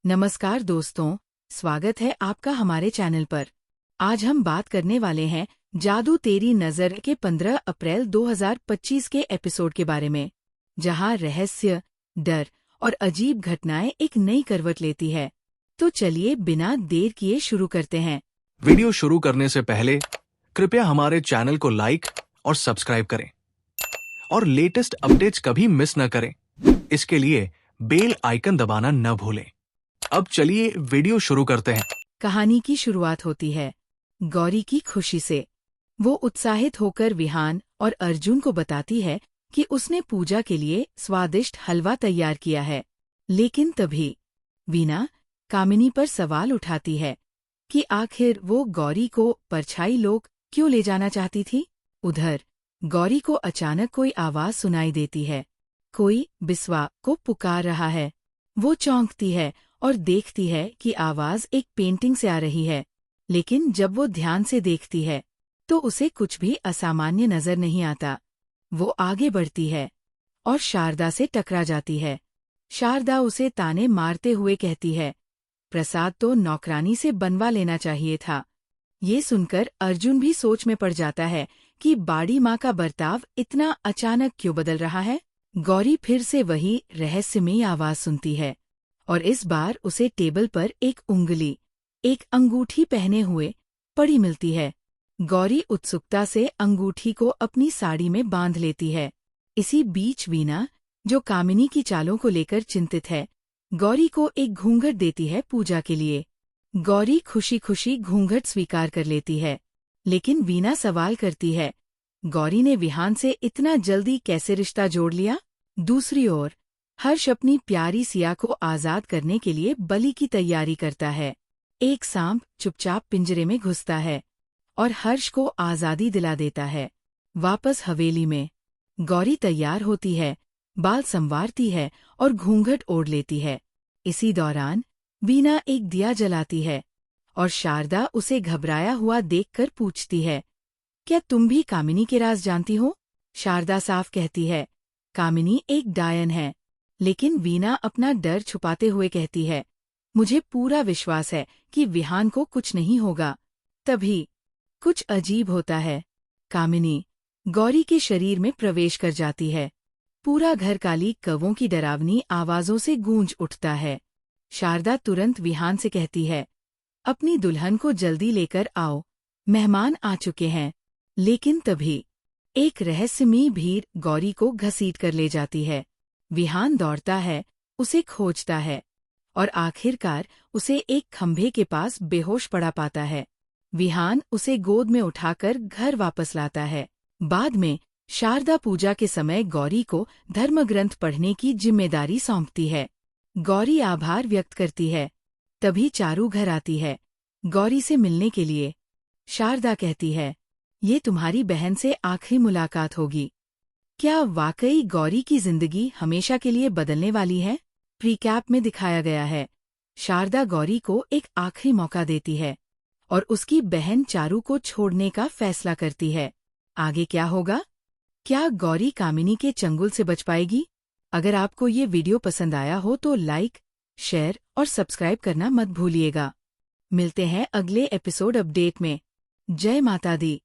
नमस्कार दोस्तों, स्वागत है आपका हमारे चैनल पर। आज हम बात करने वाले हैं जादू तेरी नज़र के 15 अप्रैल 2025 के एपिसोड के बारे में, जहां रहस्य, डर और अजीब घटनाएं एक नई करवट लेती है। तो चलिए बिना देर किए शुरू करते हैं। वीडियो शुरू करने से पहले कृपया हमारे चैनल को लाइक और सब्सक्राइब करें और लेटेस्ट अपडेट्स कभी मिस न करें। इसके लिए बेल आइकन दबाना न भूलें। अब चलिए वीडियो शुरू करते हैं। कहानी की शुरुआत होती है गौरी की खुशी से। वो उत्साहित होकर विहान और अर्जुन को बताती है कि उसने पूजा के लिए स्वादिष्ट हलवा तैयार किया है। लेकिन तभी वीना कामिनी पर सवाल उठाती है कि आखिर वो गौरी को परछाई लोक क्यों ले जाना चाहती थी। उधर गौरी को अचानक कोई आवाज सुनाई देती है। कोई बिस्वा को पुकार रहा है। वो चौंकती है और देखती है कि आवाज एक पेंटिंग से आ रही है। लेकिन जब वो ध्यान से देखती है तो उसे कुछ भी असामान्य नजर नहीं आता। वो आगे बढ़ती है और शारदा से टकरा जाती है। शारदा उसे ताने मारते हुए कहती है, प्रसाद तो नौकरानी से बनवा लेना चाहिए था। ये सुनकर अर्जुन भी सोच में पड़ जाता है कि बाड़ी माँ का बर्ताव इतना अचानक क्यों बदल रहा है। गौरी फिर से वही रहस्यमयी आवाज सुनती है और इस बार उसे टेबल पर एक उंगली, एक अंगूठी पहने हुए पड़ी मिलती है। गौरी उत्सुकता से अंगूठी को अपनी साड़ी में बांध लेती है। इसी बीच वीना, जो कामिनी की चालों को लेकर चिंतित है, गौरी को एक घूंघट देती है पूजा के लिए। गौरी खुशी खुशी घूंघट स्वीकार कर लेती है। लेकिन वीना सवाल करती है, गौरी ने विहान से इतना जल्दी कैसे रिश्ता जोड़ लिया। दूसरी ओर हर्ष अपनी प्यारी सिया को आजाद करने के लिए बलि की तैयारी करता है। एक सांप चुपचाप पिंजरे में घुसता है और हर्ष को आजादी दिला देता है। वापस हवेली में गौरी तैयार होती है, बाल संवारती है और घूंघट ओढ़ लेती है। इसी दौरान वीना एक दिया जलाती है और शारदा उसे घबराया हुआ देखकर पूछती है, क्या तुम भी कामिनी के राज जानती हो? शारदा साफ कहती है, कामिनी एक डायन है। लेकिन वीना अपना डर छुपाते हुए कहती है, मुझे पूरा विश्वास है कि विहान को कुछ नहीं होगा। तभी कुछ अजीब होता है। कामिनी गौरी के शरीर में प्रवेश कर जाती है। पूरा घर काली कौवों की डरावनी आवाजों से गूंज उठता है। शारदा तुरंत विहान से कहती है, अपनी दुल्हन को जल्दी लेकर आओ, मेहमान आ चुके हैं। लेकिन तभी एक रहस्यमयी भीड़ गौरी को घसीट कर ले जाती है। विहान दौड़ता है, उसे खोजता है और आखिरकार उसे एक खंभे के पास बेहोश पड़ा पाता है। विहान उसे गोद में उठाकर घर वापस लाता है। बाद में शारदा पूजा के समय गौरी को धर्मग्रंथ पढ़ने की जिम्मेदारी सौंपती है। गौरी आभार व्यक्त करती है। तभी चारू घर आती है गौरी से मिलने के लिए। शारदा कहती है, ये तुम्हारी बहन से आखिरी मुलाकात होगी। क्या वाकई गौरी की जिंदगी हमेशा के लिए बदलने वाली है? प्रीकैप में दिखाया गया है, शारदा गौरी को एक आखिरी मौका देती है और उसकी बहन चारू को छोड़ने का फैसला करती है। आगे क्या होगा? क्या गौरी कामिनी के चंगुल से बच पाएगी? अगर आपको ये वीडियो पसंद आया हो तो लाइक, शेयर और सब्सक्राइब करना मत भूलिएगा। मिलते हैं अगले एपिसोड अपडेट में। जय माता दी।